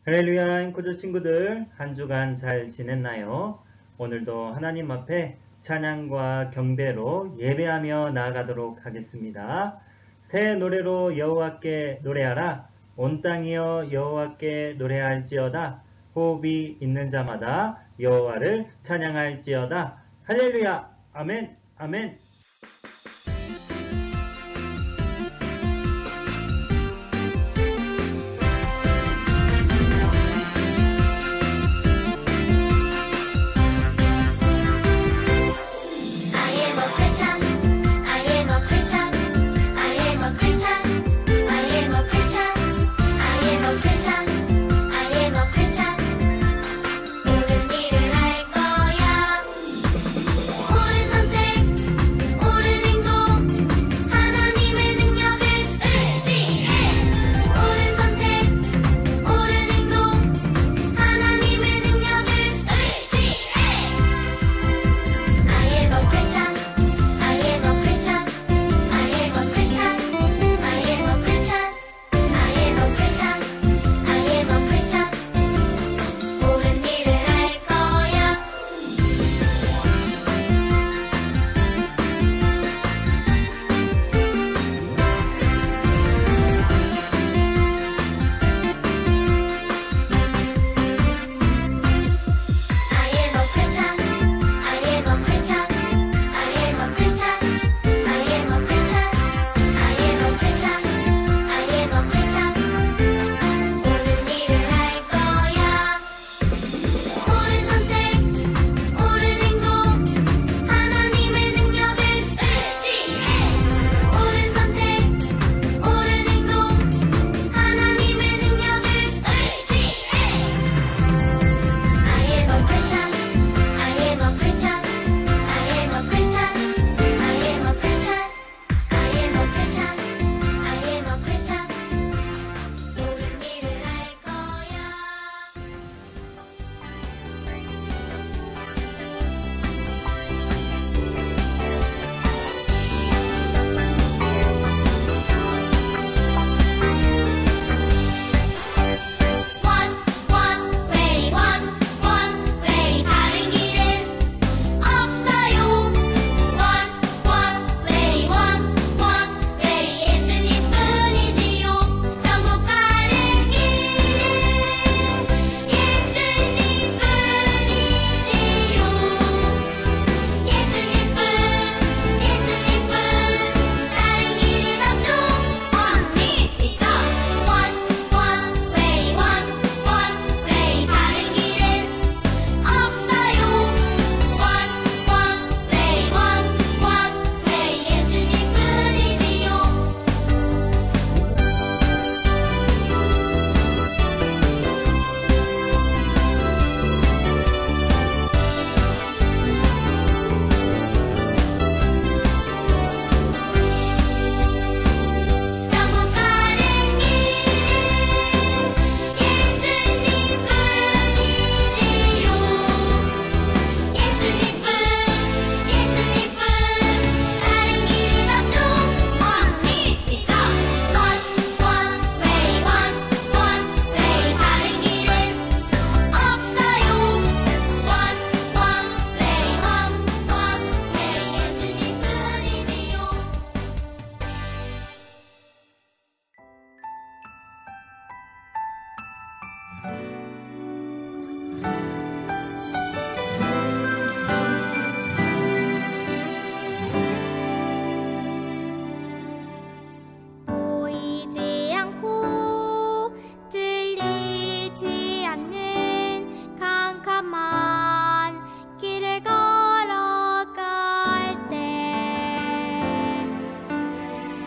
할렐루야, 인코조 친구들, 한 주간 잘 지냈나요? 오늘도 하나님 앞에 찬양과 경배로 예배하며 나아가도록 하겠습니다. 새 노래로 여호와께 노래하라. 온 땅이여 여호와께 노래할지어다. 호흡이 있는 자마다 여호와를 찬양할지어다. 할렐루야, 아멘, 아멘.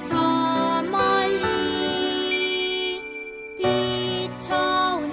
저 멀리 비춰오는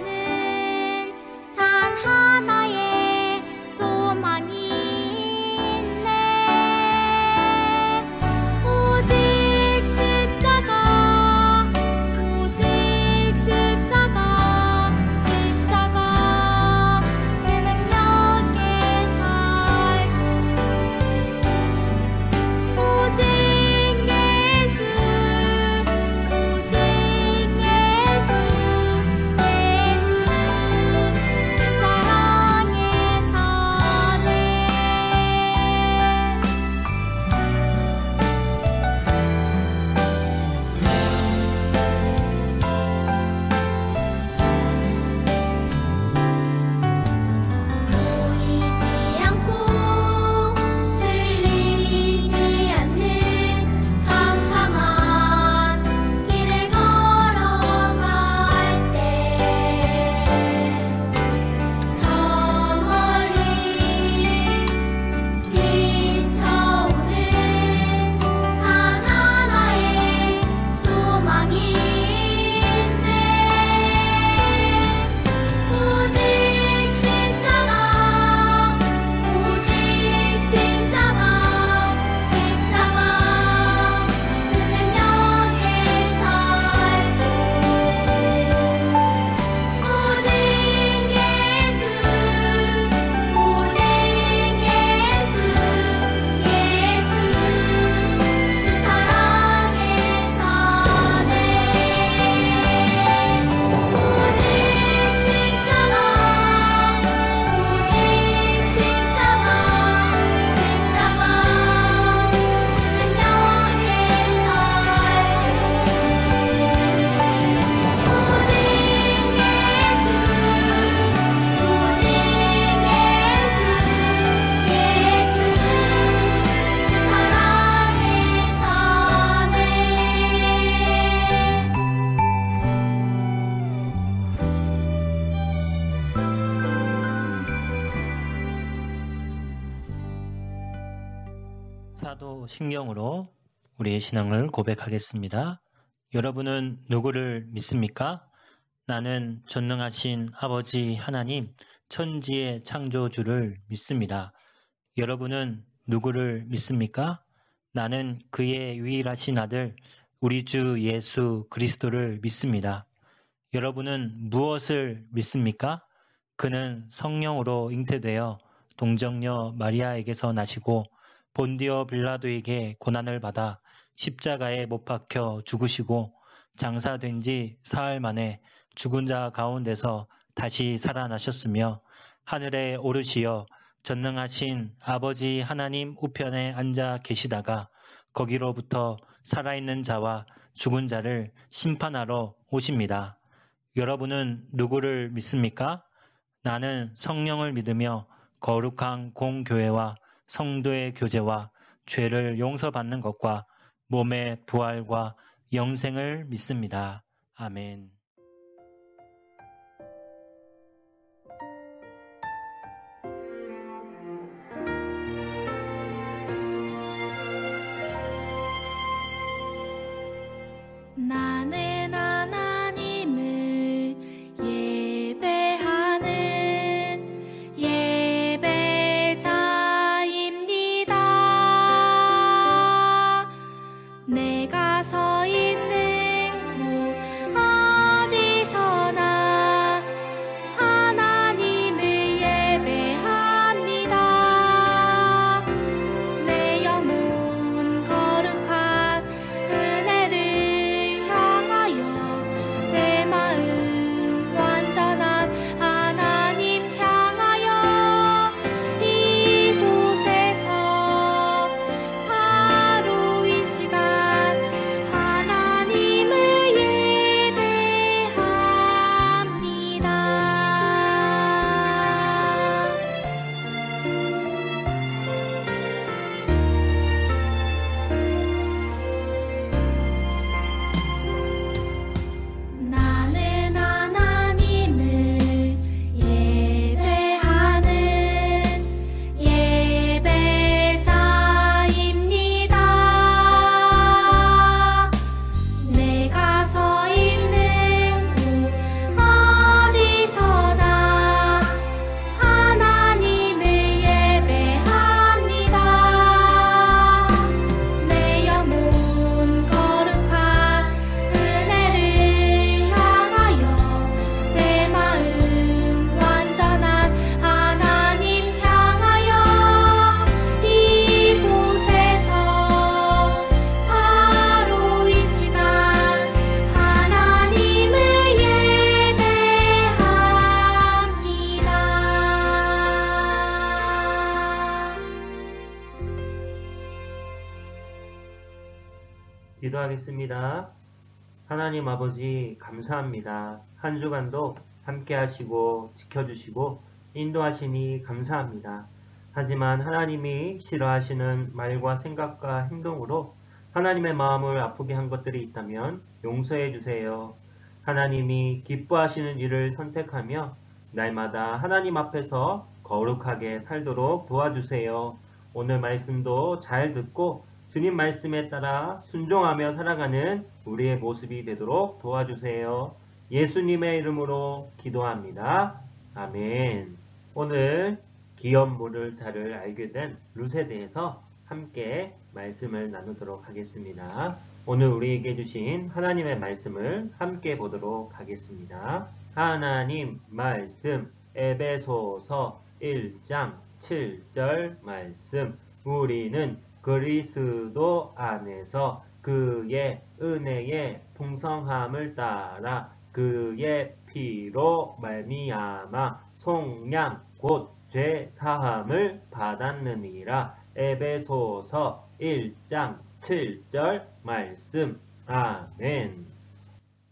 사도신경으로 우리의 신앙을 고백하겠습니다. 여러분은 누구를 믿습니까? 나는 전능하신 아버지 하나님, 천지의 창조주를 믿습니다. 여러분은 누구를 믿습니까? 나는 그의 유일하신 아들, 우리 주 예수 그리스도를 믿습니다. 여러분은 무엇을 믿습니까? 그는 성령으로 잉태되어 동정녀 마리아에게서 나시고 본디오 빌라도에게 고난을 받아 십자가에 못 박혀 죽으시고 장사된 지 사흘 만에 죽은 자 가운데서 다시 살아나셨으며 하늘에 오르시어 전능하신 아버지 하나님 우편에 앉아 계시다가 거기로부터 살아있는 자와 죽은 자를 심판하러 오십니다. 여러분은 누구를 믿습니까? 나는 성령을 믿으며 거룩한 공교회와 성도의 교제와 죄를 용서받는 것과 몸의 부활과 영생을 믿습니다. 아멘. 나는 하나님을 예배하는 예배자입니다. 내가 서 있는 곳 어디서나 하나님을 예배합니다. 내 영혼 거룩한 은혜를 향하여 내 마음 완전한 하나님 향하여 이곳에서 바로 이 시간 하나님을 예배합니다. 나는 하나님을 예배하는 예배자입니다. 내가 서 있는 곳 어디서나 하나님을 예배합니다. 내 영혼 거룩한 은혜를 향하여 내 마음 완전한 하나님 향하여 이곳에서 바로 이 시간 하나님을 예배합니다. 기도하겠습니다. 하나님 아버지 감사합니다. 한 주간도 함께 하시고 지켜주시고 인도하시니 감사합니다. 하지만 하나님이 싫어하시는 말과 생각과 행동으로 하나님의 마음을 아프게 한 것들이 있다면 용서해 주세요. 하나님이 기뻐하시는 일을 선택하며 날마다 하나님 앞에서 거룩하게 살도록 도와주세요. 오늘 말씀도 잘 듣고 주님 말씀에 따라 순종하며 살아가는 우리의 모습이 되도록 도와주세요. 예수님의 이름으로 기도합니다. 아멘. 오늘 기업물을 잘 알게 된 룻에 대해서 함께 말씀을 나누도록 하겠습니다. 오늘 우리에게 주신 하나님의 말씀을 함께 보도록 하겠습니다. 하나님 말씀 에베소서 1장 7절 말씀. 우리는 그리스도 안에서 그의 은혜의 풍성함을 따라 그의 피로 말미암아 속량 곧 죄 사함을 받았느니라. 에베소서 1장 7절 말씀. 아멘.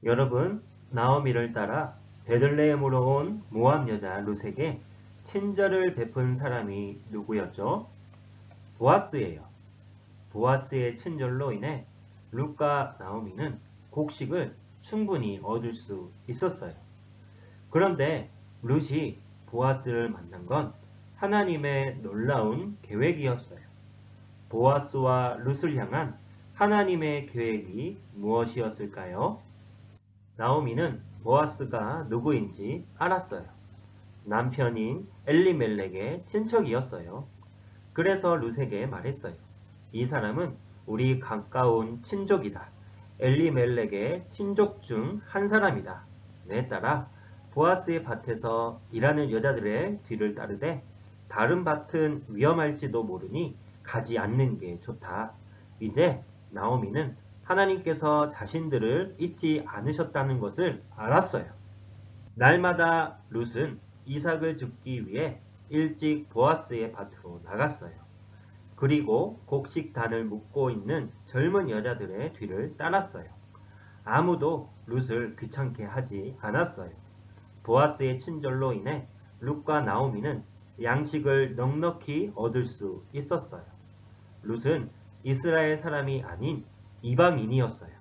여러분, 나오미를 따라 베들레헴으로 온 모압 여자 룻에게 친절을 베푼 사람이 누구였죠? 보아스예요. 보아스의 친절로 인해 룻과 나오미는 곡식을 충분히 얻을 수 있었어요. 그런데 룻이 보아스를 만난 건 하나님의 놀라운 계획이었어요. 보아스와 룻을 향한 하나님의 계획이 무엇이었을까요? 나오미는 보아스가 누구인지 알았어요. 남편인 엘리멜렉의 친척이었어요. 그래서 룻에게 말했어요. 이 사람은 우리 가까운 친족이다. 엘리멜렉의 친족 중 한 사람이다. 내 딸아, 보아스의 밭에서 일하는 여자들의 뒤를 따르되 다른 밭은 위험할지도 모르니 가지 않는 게 좋다. 이제 나오미는 하나님께서 자신들을 잊지 않으셨다는 것을 알았어요. 날마다 룻은 이삭을 줍기 위해 일찍 보아스의 밭으로 나갔어요. 그리고 곡식단을 묶고 있는 젊은 여자들의 뒤를 따랐어요. 아무도 룻을 귀찮게 하지 않았어요. 보아스의 친절로 인해 룻과 나오미는 양식을 넉넉히 얻을 수 있었어요. 룻은 이스라엘 사람이 아닌 이방인이었어요.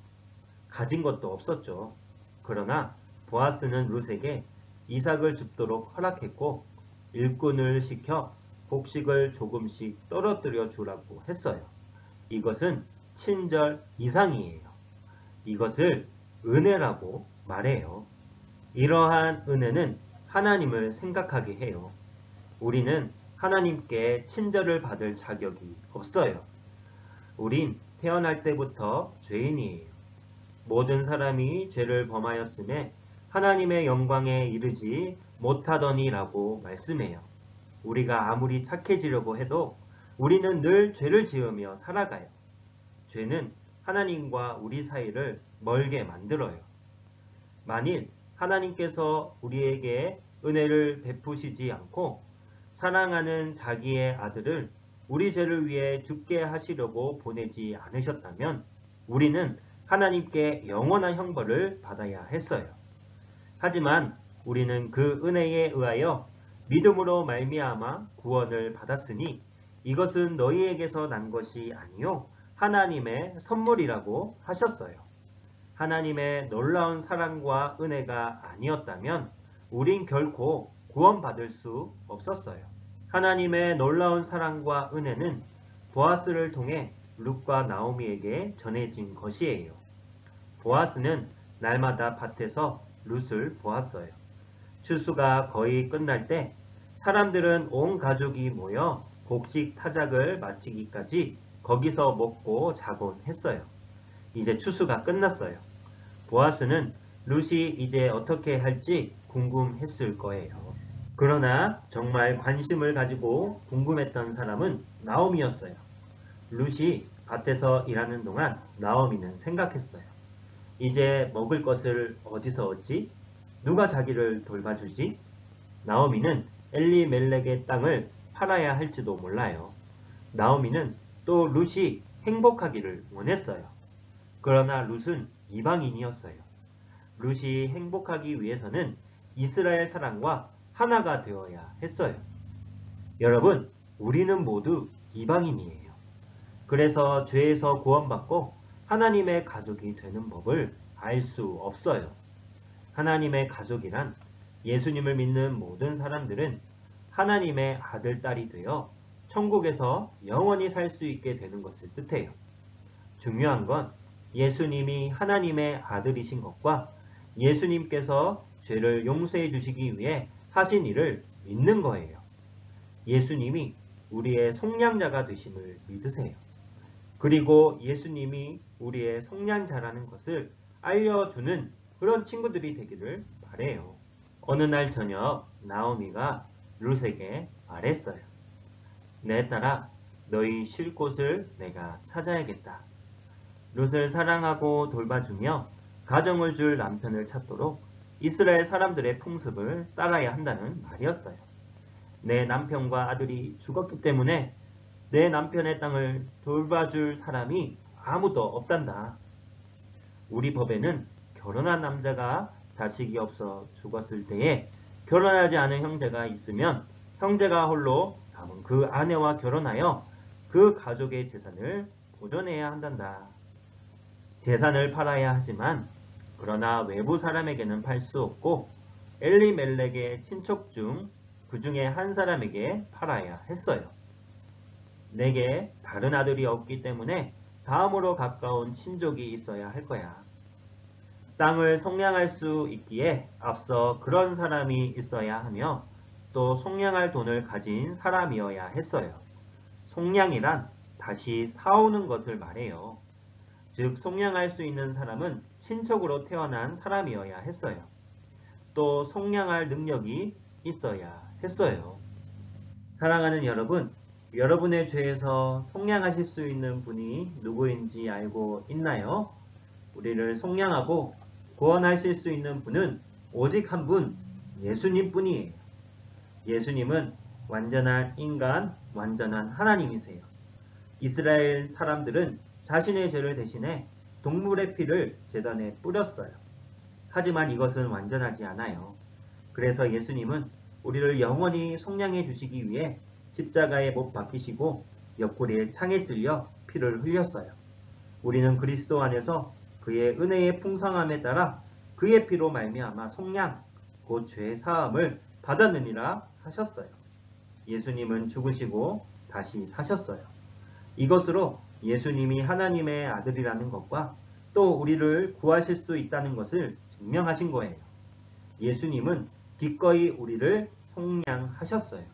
가진 것도 없었죠. 그러나 보아스는 룻에게 이삭을 줍도록 허락했고 일꾼을 시켜 곡식을 조금씩 떨어뜨려 주라고 했어요. 이것은 친절 이상이에요. 이것을 은혜라고 말해요. 이러한 은혜는 하나님을 생각하게 해요. 우리는 하나님께 친절을 받을 자격이 없어요. 우린 태어날 때부터 죄인이에요. 모든 사람이 죄를 범하였음에 하나님의 영광에 이르지 못하더니라고 말씀해요. 우리가 아무리 착해지려고 해도 우리는 늘 죄를 지으며 살아가요. 죄는 하나님과 우리 사이를 멀게 만들어요. 만일 하나님께서 우리에게 은혜를 베푸시지 않고 사랑하는 자기의 아들을 우리 죄를 위해 죽게 하시려고 보내지 않으셨다면 우리는 하나님께 영원한 형벌을 받아야 했어요. 하지만 우리는 그 은혜에 의하여 믿음으로 말미암아 구원을 받았으니 이것은 너희에게서 난 것이 아니요 하나님의 선물이라고 하셨어요. 하나님의 놀라운 사랑과 은혜가 아니었다면 우린 결코 구원받을 수 없었어요. 하나님의 놀라운 사랑과 은혜는 보아스를 통해 룻과 나오미에게 전해진 것이에요. 보아스는 날마다 밭에서 룻을 보았어요. 추수가 거의 끝날 때 사람들은 온 가족이 모여 곡식 타작을 마치기까지 거기서 먹고 자곤 했어요. 이제 추수가 끝났어요. 보아스는 룻이 이제 어떻게 할지 궁금했을 거예요. 그러나 정말 관심을 가지고 궁금했던 사람은 나오미였어요. 룻이 밭에서 일하는 동안 나오미는 생각했어요. 이제 먹을 것을 어디서 얻지? 누가 자기를 돌봐주지? 나오미는 엘리멜렉의 땅을 팔아야 할지도 몰라요. 나오미는 또 룻이 행복하기를 원했어요. 그러나 룻은 이방인이었어요. 룻이 행복하기 위해서는 이스라엘 사람과 하나가 되어야 했어요. 여러분, 우리는 모두 이방인이에요. 그래서 죄에서 구원받고 하나님의 가족이 되는 법을 알 수 없어요. 하나님의 가족이란 예수님을 믿는 모든 사람들은 하나님의 아들, 딸이 되어 천국에서 영원히 살 수 있게 되는 것을 뜻해요. 중요한 건 예수님이 하나님의 아들이신 것과 예수님께서 죄를 용서해 주시기 위해 하신 일을 믿는 거예요. 예수님이 우리의 속량자가 되심을 믿으세요. 그리고 예수님이 우리의 속량자라는 것을 알려주는 그런 친구들이 되기를 바래요. 어느 날 저녁 나오미가 룻에게 말했어요. 내 딸아, 너희 쉴 곳을 내가 찾아야겠다. 룻을 사랑하고 돌봐주며 가정을 줄 남편을 찾도록 이스라엘 사람들의 풍습을 따라야 한다는 말이었어요. 내 남편과 아들이 죽었기 때문에 내 남편의 땅을 돌봐줄 사람이 아무도 없단다. 우리 법에는 결혼한 남자가 자식이 없어 죽었을 때에 결혼하지 않은 형제가 있으면 형제가 홀로 남은 그 아내와 결혼하여 그 가족의 재산을 보존해야 한단다. 재산을 팔아야 하지만 그러나 외부 사람에게는 팔 수 없고 엘리멜렉의 친척 중 그 중에 한 사람에게 팔아야 했어요. 내게 다른 아들이 없기 때문에 다음으로 가까운 친족이 있어야 할 거야. 땅을 속량할 수 있기에 앞서 그런 사람이 있어야 하며 또 속량할 돈을 가진 사람이어야 했어요. 속량이란 다시 사오는 것을 말해요. 즉 속량할 수 있는 사람은 친척으로 태어난 사람이어야 했어요. 또 속량할 능력이 있어야 했어요. 사랑하는 여러분, 여러분의 죄에서 속량하실 수 있는 분이 누구인지 알고 있나요? 우리를 속량하고 구원하실 수 있는 분은 오직 한 분, 예수님 뿐이에요. 예수님은 완전한 인간, 완전한 하나님이세요. 이스라엘 사람들은 자신의 죄를 대신해 동물의 피를 제단에 뿌렸어요. 하지만 이것은 완전하지 않아요. 그래서 예수님은 우리를 영원히 속량해 주시기 위해 십자가에 못 박히시고 옆구리에 창에 찔려 피를 흘렸어요. 우리는 그리스도 안에서 그의 은혜의 풍성함에 따라 그의 피로 말미암아 속량, 곧 죄의 사함을 받았느니라 하셨어요. 예수님은 죽으시고 다시 사셨어요. 이것으로 예수님이 하나님의 아들이라는 것과 또 우리를 구하실 수 있다는 것을 증명하신 거예요. 예수님은 기꺼이 우리를 속량하셨어요.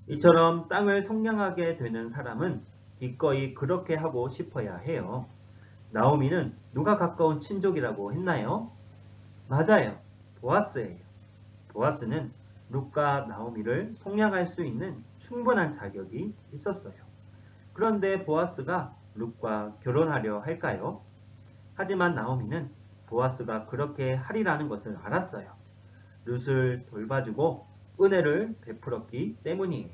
이처럼 땅을 속량하게 되는 사람은 기꺼이 그렇게 하고 싶어야 해요. 나오미는 누가 가까운 친족이라고 했나요? 맞아요. 보아스예요. 보아스는 룻과 나오미를 속량할 수 있는 충분한 자격이 있었어요. 그런데 보아스가 룻과 결혼하려 할까요? 하지만 나오미는 보아스가 그렇게 하리라는 것을 알았어요. 룻을 돌봐주고 은혜를 베풀었기 때문이에요.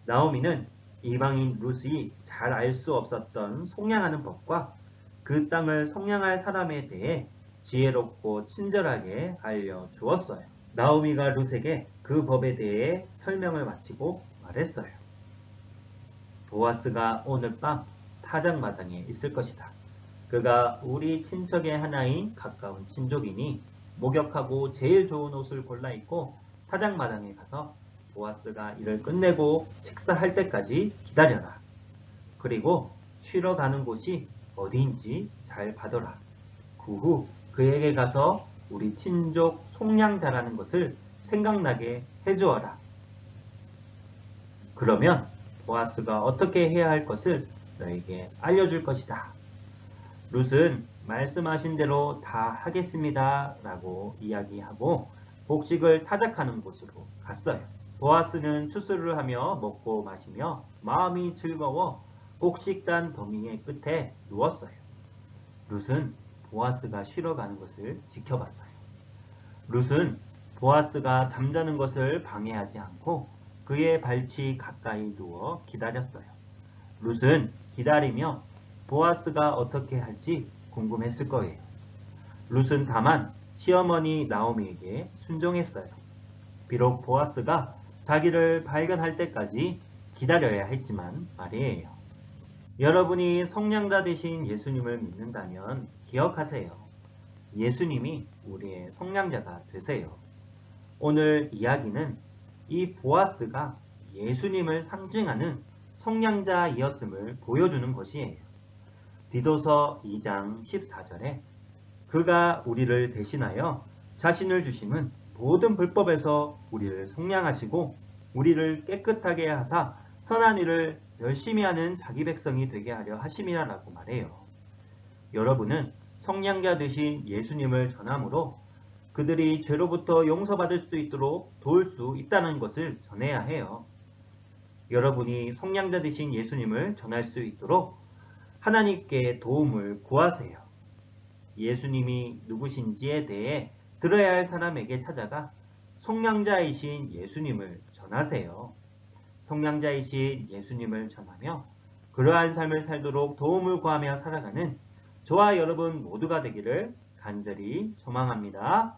나오미는 이방인 룻이 잘 알 수 없었던 속량하는 법과 그 땅을 속량할 사람에 대해 지혜롭고 친절하게 알려주었어요. 나오미가 룻에게 그 법에 대해 설명을 마치고 말했어요. 보아스가 오늘 밤 타작마당에 있을 것이다. 그가 우리 친척의 하나인 가까운 친족이니 목욕하고 제일 좋은 옷을 골라 입고 타작마당에 가서 보아스가 일을 끝내고 식사할 때까지 기다려라. 그리고 쉬러 가는 곳이 어디인지 잘 봐둬라. 그 후 그에게 가서 우리 친족 속량자라는 것을 생각나게 해주어라. 그러면 보아스가 어떻게 해야 할 것을 너에게 알려줄 것이다. 룻은 말씀하신 대로 다 하겠습니다 라고 이야기하고 곡식을 타작하는 곳으로 갔어요. 보아스는 추수를 하며 먹고 마시며 마음이 즐거워 곡식단 더미의 끝에 누웠어요. 룻은 보아스가 쉬러 가는 것을 지켜봤어요. 룻은 보아스가 잠자는 것을 방해하지 않고 그의 발치 가까이 누워 기다렸어요. 룻은 기다리며 보아스가 어떻게 할지 궁금했을 거예요. 룻은 다만 시어머니 나오미에게 순종했어요. 비록 보아스가 자기를 발견할 때까지 기다려야 했지만 말이에요. 여러분이 속량자 되신 예수님을 믿는다면 기억하세요. 예수님이 우리의 속량자가 되세요. 오늘 이야기는 이 보아스가 예수님을 상징하는 속량자이었음을 보여주는 것이에요. 디도서 2장 14절에 그가 우리를 대신하여 자신을 주심은 모든 불법에서 우리를 속량하시고 우리를 깨끗하게 하사 선한 일을 열심히 하는 자기 백성이 되게 하려 하심이라고 말해요. 여러분은 속량자 되신 예수님을 전함으로 그들이 죄로부터 용서받을 수 있도록 도울 수 있다는 것을 전해야 해요. 여러분이 속량자 되신 예수님을 전할 수 있도록 하나님께 도움을 구하세요. 예수님이 누구신지에 대해 들어야 할 사람에게 찾아가 속량자이신 예수님을 전하세요. 속량자이신 예수님을 전하며 그러한 삶을 살도록 도움을 구하며 살아가는 저와 여러분 모두가 되기를 간절히 소망합니다.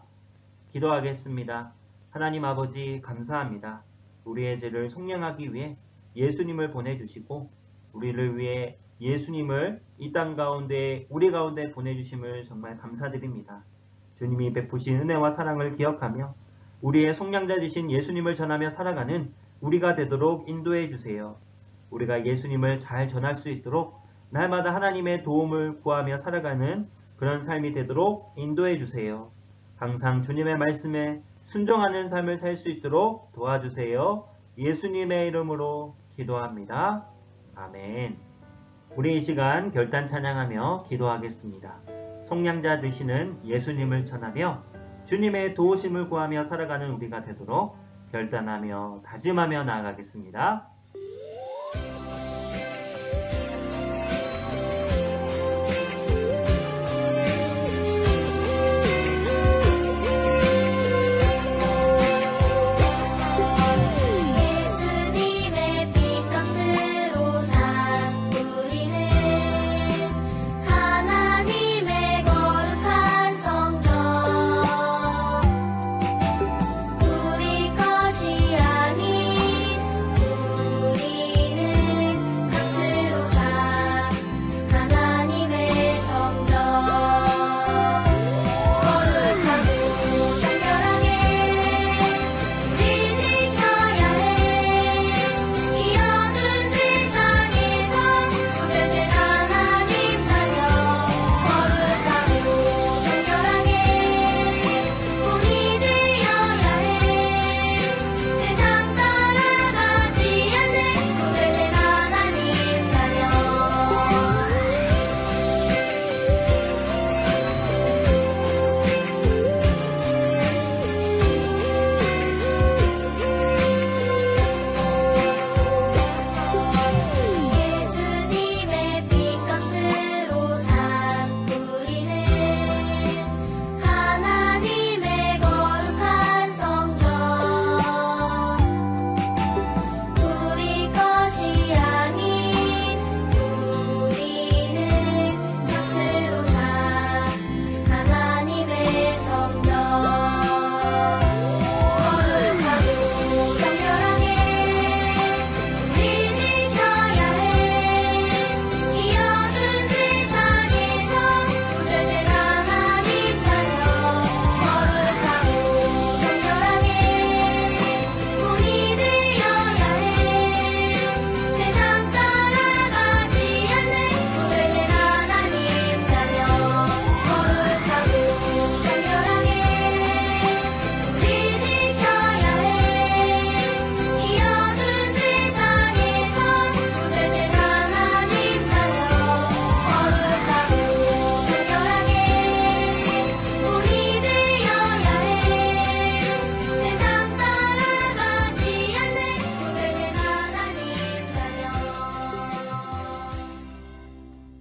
기도하겠습니다. 하나님 아버지 감사합니다. 우리의 죄를 속량하기 위해 예수님을 보내주시고 우리를 위해 예수님을 이 땅 가운데 우리 가운데 보내주심을 정말 감사드립니다. 주님이 베푸신 은혜와 사랑을 기억하며 우리의 속량자 되신 예수님을 전하며 살아가는 우리가 되도록 인도해 주세요. 우리가 예수님을 잘 전할 수 있도록 날마다 하나님의 도움을 구하며 살아가는 그런 삶이 되도록 인도해 주세요. 항상 주님의 말씀에 순종하는 삶을 살 수 있도록 도와주세요. 예수님의 이름으로 기도합니다. 아멘. 우리 이 시간 결단 찬양하며 기도하겠습니다. 속량자 되시는 예수님을 전하며 주님의 도우심을 구하며 살아가는 우리가 되도록 결단하며 다짐하며 나아가겠습니다.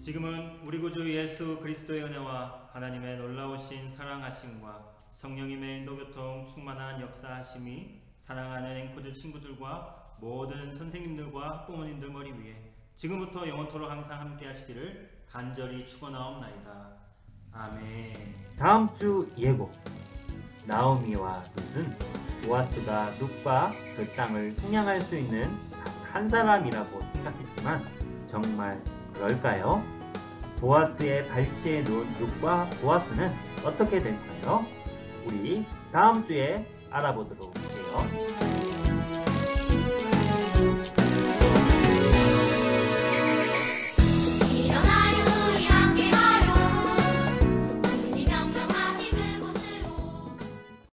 지금은 우리 구주 예수 그리스도의 은혜와 하나님의 놀라우신 사랑하심과 성령님의 인도교통 충만한 역사하심이 사랑하는 앵커주 친구들과 모든 선생님들과 부모님들 머리 위에 지금부터 영원토록 항상 함께 하시기를 간절히 축원하옵나이다. 아멘. 다음 주 예고. 나오미와 룻은 보아스가 룻과 그 땅을 속량할 수 있는 한 사람이라고 생각했지만 정말 그럴까요? 보아스의 발치에 놓은 룻과 보아스는 어떻게 될까요? 우리 다음 주에 알아보도록 해요.